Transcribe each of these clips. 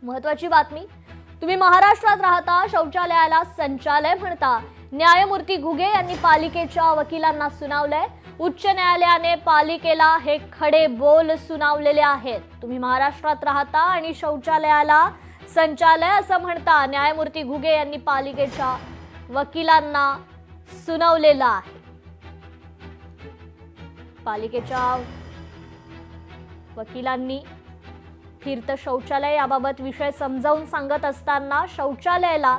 महत्त्वाची बातमी, तुम्ही महाराष्ट्रात राहता, शौचालयाला संचालय म्हणता, न्यायमूर्ती घुगे यांनी पालिकेच्या वकिलांना सुनावलंय। उच्च न्यायालयाने पालिकेला हे खडे बोल सुनावलेले आहेत। तुम्ही महाराष्ट्रात राहता आणि शौचालयाला संचालय असं म्हणता, न्यायमूर्ती घुगे यांनी पालिकेच्या वकिलांना सुनावलेलं आहे। पालिकेच्या वकिलांनी फिरतं शौचालय याबाबत विषय समजावून सांगत असताना शौचालयाला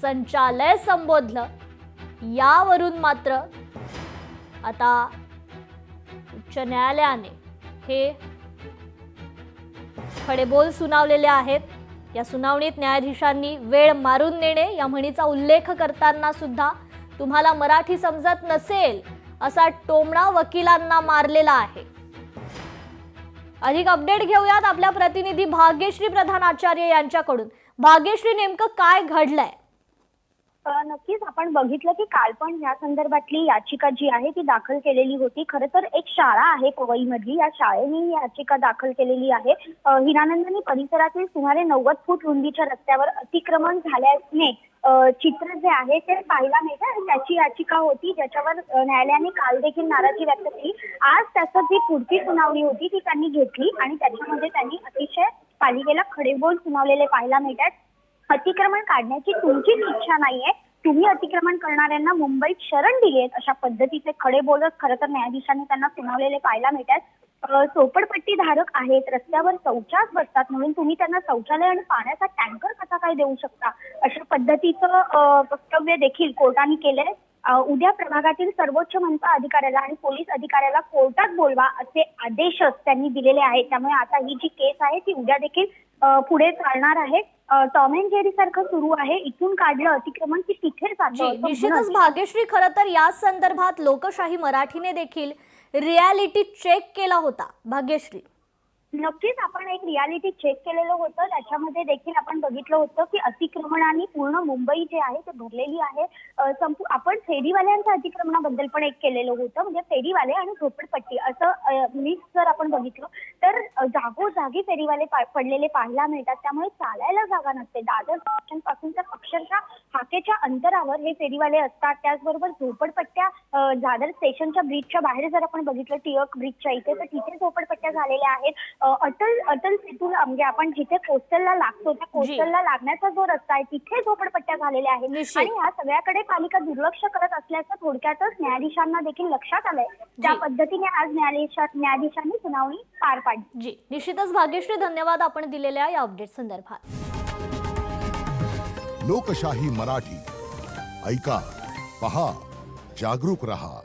संचालय संबोधलं। यावरून मात्र आता उच्च न्यायालयाने हे खडेबोल सुनावलेले आहेत। या सुनावणीत न्यायाधीशांनी वेळ मारून नेणे या म्हणीचा उल्लेख करताना सुद्धा तुम्हाला मराठी समजत नसेल असा टोमणा वकिलांना मारलेला आहे। अधिक अपडेट घेऊयात आपल्या प्रतिनिधी भाग्यश्री प्रधान आचार्य यांच्याकडून। भाग्यश्री, नेमकं काय घडलंय? नक्कीच आपण बघितलं की काल पण या संदर्भातली याचिका जी आहे ती दाखल केलेली होती। खरं तर एक शाळा आहे पवईमधली, या शाळेने ही याचिका दाखल केलेली आहे। हिरानंदिनी परिसरातील सुमारे 90 फूट रुंदीच्या रस्त्यावर अतिक्रमण झाल्याने चित्र जे आहे ते पाहायला मिळतं आणि त्याची याचिका होती, ज्याच्यावर न्यायालयाने काल देखील नाराजी व्यक्त केली। आज त्याचं जी पुढची सुनावणी होती ती त्यांनी घेतली आणि त्याच्यामध्ये त्यांनी अतिशय पालिकेला खडेबोल सुनावलेले पाहायला मिळतात। अतिक्रमण काढण्याची तुमचीच इच्छा नाहीये, तुम्ही अतिक्रमण करणाऱ्यांना मुंबईत शरण दिलीये, अशा पद्धतीचे खडे बोलच खरं तर न्यायाधीशांनी त्यांना सुनावलेले पाहायला मिळतात। झोपडपट्टी धारक आहेत, रस्त्यावर शौचास बसतात, म्हणून तुम्ही त्यांना शौचालय आणि पाण्याचा टँकर कसा काय देऊ शकता, अशा पद्धतीचं वक्तव्य देखील कोर्टाने केलंय। उद्या प्रभागातील सर्वोच्च मनपा अधिकाऱ्याला आणि पोलीस अधिकाऱ्याला कोर्टात बोलवा असे आदेश त्यांनी दिलेले आहेत। त्यामुळे आता ही जी केस आहे ती उद्या देखील पुढे चालणार आहे। टॉम अँड जेरी सारखं सुरू आहे, इथून काढलं अतिक्रमण की तिथे चालतं। निश्चितच भाग्यश्री, खरं तर या संदर्भात लोकशाही मराठीने देखील रियालिटी चेक केला होता। भाग्यश्री, नक्कीच आपण एक रियालिटी चेक केलेलं होतं, त्याच्यामध्ये देखील आपण बघितलं होतं की अतिक्रमणाने पूर्ण मुंबई जे आहे ते भरलेली आहे। आपण फेरीवाल्यांच्या अतिक्रमणाबद्दल पण एक केलेलं होतं, म्हणजे फेरीवाले आणि झोपडपट्टी असं मिक्स जर आपण बघितलं तर जागोजागी फेरीवाले पडलेले पाहायला मिळतात। त्यामुळे चालायला जागा नसते। दादर स्टेशन पासून तर अक्षरशः हाकेच्या अंतरावर हे फेरीवाले असतात। त्याचबरोबर झोपडपट्ट्या दादर स्टेशनच्या ब्रिजच्या बाहेर जर आपण बघितलं टिळक ब्रिजच्या इथे, तर तिथे झोपडपट्ट्या झालेल्या आहेत। अटल सेतू म्हणजे आपण जिथे कोस्टलला लागतो त्या कोस्टलला लागण्याचा जो रस्ता आहे तिथे झोपडपट्ट्या झालेल्या आहेत आणि या सगळ्याकडे पालिका दुर्लक्ष करत असल्याचं थोडक्यातच न्यायाधीशांना देखील लक्षात आलंय। त्या पद्धतीने आज न्यायाधीशांनी सुनावणी पार पाडली। जी, निश्चितच भाग्यश्री, धन्यवाद आपण दिलेल्या या अपडेट संदर्भात। लोकशाही मराठी ऐका, पहा, जागरूक रहा।